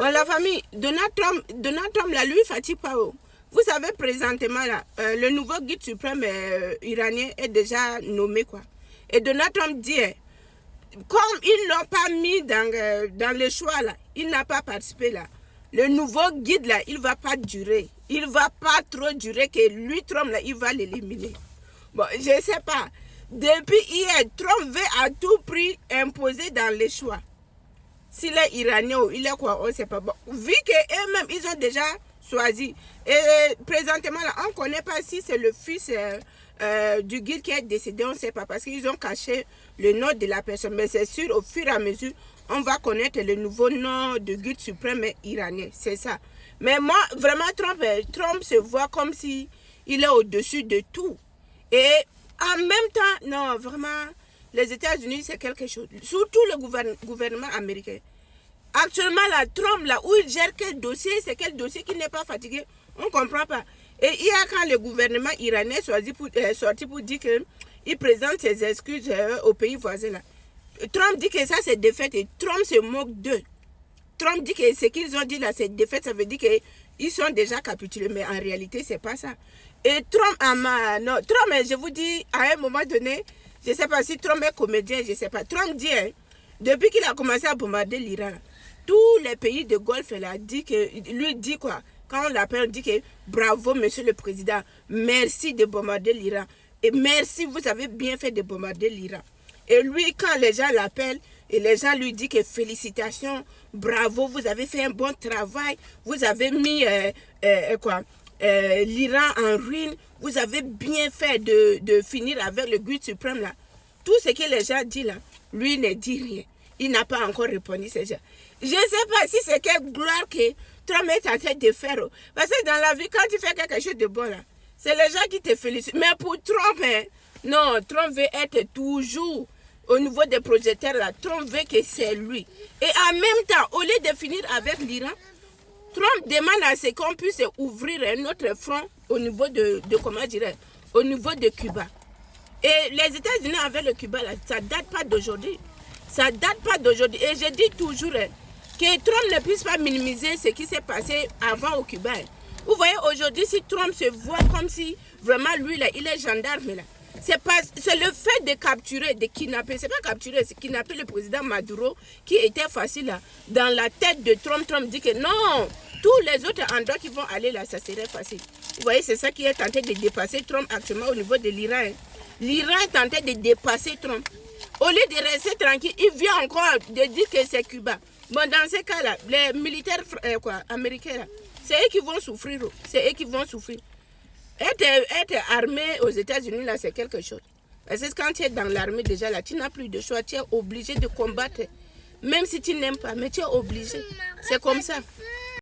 Bon, la famille, Donald Trump là, lui, fatigue pas. Vous savez, présentement, là, le nouveau guide suprême iranien est déjà nommé, quoi. Et Donald Trump dit, comme ils ne l'ont pas mis dans le choix, là, il n'a pas participé, là. Le nouveau guide, là, il ne va pas durer. Il ne va pas trop durer que lui, Trump, là, il va l'éliminer. Bon, je ne sais pas. Depuis hier, Trump veut à tout prix imposer dans les choix. S'il est iranien ou il est quoi, on ne sait pas. Bon, vu qu'eux-mêmes, ils ont déjà choisi. Et présentement, là, on ne connaît pas si c'est le fils du guide qui est décédé, on ne sait pas. Parce qu'ils ont caché le nom de la personne. Mais c'est sûr, au fur et à mesure, on va connaître le nouveau nom du guide suprême iranien. C'est ça. Mais moi, vraiment, Trump se voit comme si il est au-dessus de tout. Et en même temps, non, vraiment, les États-Unis, c'est quelque chose. Surtout le gouvernement américain. Actuellement, là, Trump, là, où il gère quel dossier, c'est quel dossier qui n'est pas fatigué, on ne comprend pas. Et hier, quand le gouvernement iranien est sorti pour dire qu'il présente ses excuses aux pays voisins, là, Trump dit que ça, c'est défaite et Trump se moque d'eux. Trump dit que ce qu'ils ont dit là, c'est défaite, ça veut dire qu'ils sont déjà capitulés, mais en réalité, c'est pas ça. Et Trump, Trump, je vous dis, à un moment donné, je ne sais pas si Trump est comédien, je ne sais pas. Trump dit, depuis qu'il a commencé à bombarder l'Iran, tous les pays de Golfe, lui dit quoi? Quand on l'appelle, on dit que bravo, monsieur le président, merci de bombarder l'Iran. Et merci, vous avez bien fait de bombarder l'Iran. Et lui, quand les gens l'appellent, et les gens lui disent que félicitations, bravo, vous avez fait un bon travail, vous avez mis l'Iran en ruine, vous avez bien fait de finir avec le guide suprême là. Tout ce que les gens disent là, lui ne dit rien. Il n'a pas encore répondu ces gens. Je ne sais pas si c'est quelle gloire que Trump est en train de faire. Parce que dans la vie, quand tu fais quelque chose de bon là, c'est les gens qui te félicitent. Mais pour Trump, non, Trump veut être toujours au niveau des projecteurs là. Trump veut que c'est lui. Et en même temps, au lieu de finir avec l'Iran, Trump demande à ce qu'on puisse ouvrir un autre front au niveau comment dirais, au niveau de Cuba. Et les États-Unis avec le Cuba, là, ça ne date pas d'aujourd'hui. Ça ne date pas d'aujourd'hui. Et je dis toujours que Trump ne puisse pas minimiser ce qui s'est passé avant au Cuba. Vous voyez, aujourd'hui, si Trump se voit comme si vraiment lui, là, il est gendarme, là. C'est le fait de capturer, de kidnapper, c'est pas capturer, c'est kidnapper le président Maduro qui était facile là. Dans la tête de Trump, Trump dit que non, tous les autres endroits qui vont aller là, ça serait facile. Vous voyez, c'est ça qui est tenté de dépasser Trump actuellement au niveau de l'Iran. L'Iran est tenté de dépasser Trump. Au lieu de rester tranquille, il vient encore de dire que c'est Cuba. Bon, dans ces cas-là, les militaires américains, c'est eux qui vont souffrir. C'est eux qui vont souffrir. Être armé aux États-Unis, là, c'est quelque chose. Parce que quand tu es dans l'armée, déjà, là, tu n'as plus de choix. Tu es obligé de combattre. Même si tu n'aimes pas, mais tu es obligé. C'est comme ça.